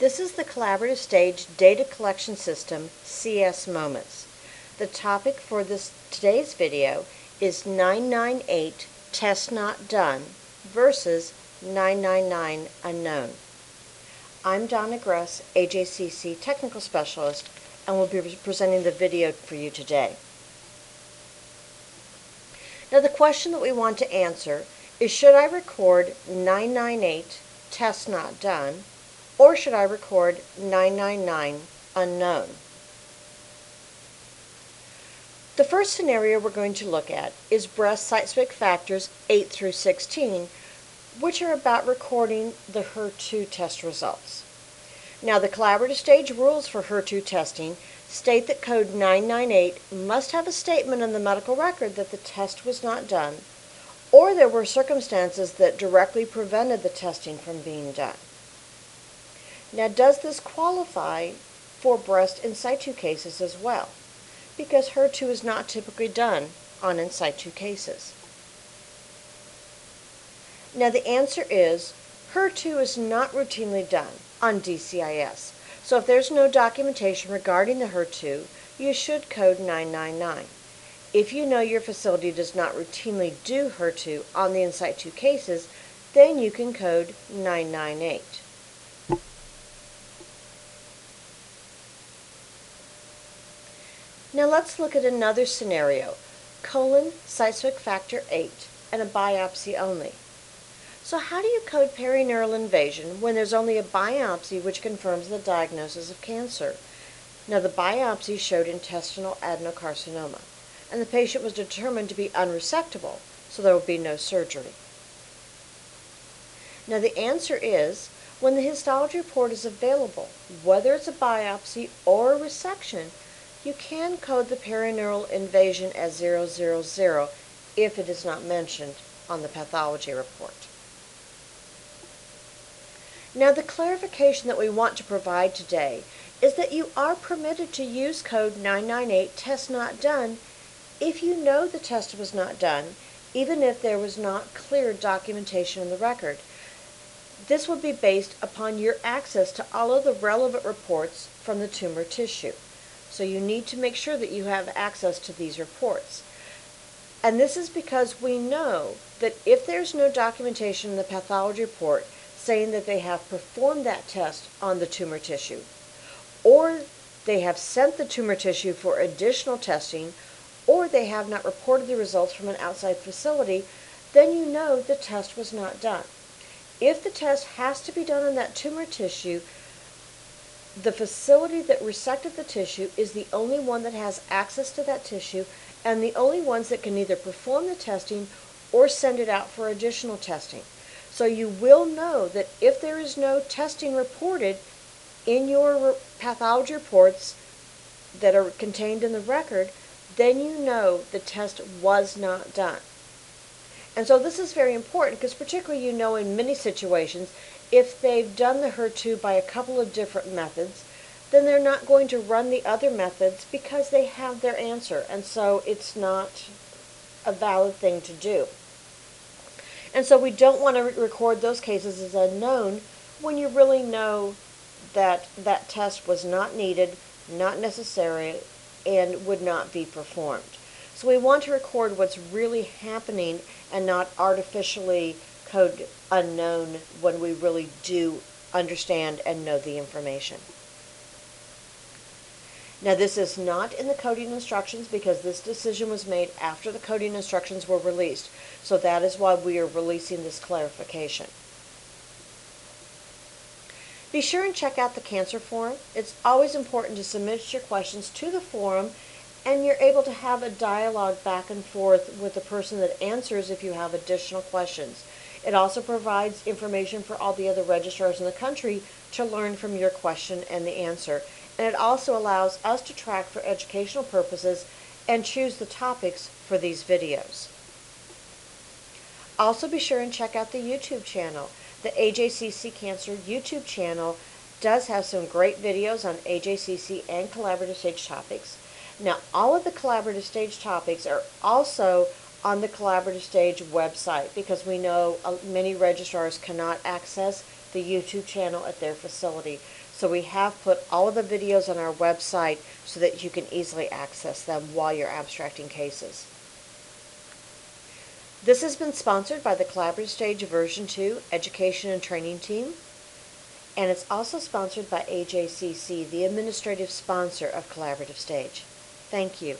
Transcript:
This is the Collaborative Stage Data Collection System, CS Moments. The topic for today's video is 998 Test Not Done versus 999 Unknown. I'm Donna Gress, AJCC Technical Specialist, and will be presenting the video for you today. Now the question that we want to answer is, should I record 998 Test Not Done, or should I record 999 Unknown? The first scenario we're going to look at is breast site-specific factors 8 through 16, which are about recording the HER2 test results. Now, the collaborative stage rules for HER2 testing state that code 998 must have a statement in the medical record that the test was not done, or there were circumstances that directly prevented the testing from being done. Now, does this qualify for breast in situ cases as well? Because HER2 is not typically done on in situ cases. Now, the answer is HER2 is not routinely done on DCIS. So if there's no documentation regarding the HER2, you should code 999. If you know your facility does not routinely do HER2 on the in situ cases, then you can code 998. Now let's look at another scenario, colon site-specific factor 8 and a biopsy only. So how do you code perineural invasion when there's only a biopsy which confirms the diagnosis of cancer? Now the biopsy showed intestinal adenocarcinoma, and the patient was determined to be unresectable, so there will be no surgery. Now the answer is, when the histology report is available, whether it's a biopsy or a resection, you can code the perineural invasion as 000 if it is not mentioned on the pathology report. Now the clarification that we want to provide today is that you are permitted to use code 998 Test Not Done if you know the test was not done, even if there was not clear documentation in the record. This would be based upon your access to all of the relevant reports from the tumor tissue. So you need to make sure that you have access to these reports. And this is because we know that if there's no documentation in the pathology report saying that they have performed that test on the tumor tissue, or they have sent the tumor tissue for additional testing, or they have not reported the results from an outside facility, then you know the test was not done. If the test has to be done on that tumor tissue, the facility that resected the tissue is the only one that has access to that tissue and the only ones that can either perform the testing or send it out for additional testing. So you will know that if there is no testing reported in your pathology reports that are contained in the record, then you know the test was not done. And so this is very important because particularly you know in many situations, if they've done the HER2 by a couple of different methods, then they're not going to run the other methods because they have their answer, and so it's not a valid thing to do. And so we don't want to record those cases as unknown when you really know that that test was not needed, not necessary, and would not be performed. So we want to record what's really happening and not artificially code unknown when we really do understand and know the information. Now this is not in the coding instructions because this decision was made after the coding instructions were released. So that is why we are releasing this clarification. Be sure and check out the cancer forum. It's always important to submit your questions to the forum, and you're able to have a dialogue back and forth with the person that answers if you have additional questions. It also provides information for all the other registrars in the country to learn from your question and the answer. And it also allows us to track for educational purposes and choose the topics for these videos. Also be sure and check out the YouTube channel. The AJCC Cancer YouTube channel does have some great videos on AJCC and collaborative stage topics. Now, all of the collaborative stage topics are also on the collaborative stage website because we know many registrars cannot access the YouTube channel at their facility. So we have put all of the videos on our website so that you can easily access them while you're abstracting cases. This has been sponsored by the Collaborative Stage Version 2 Education and Training Team, and it's also sponsored by AJCC, the administrative sponsor of Collaborative Stage. Thank you.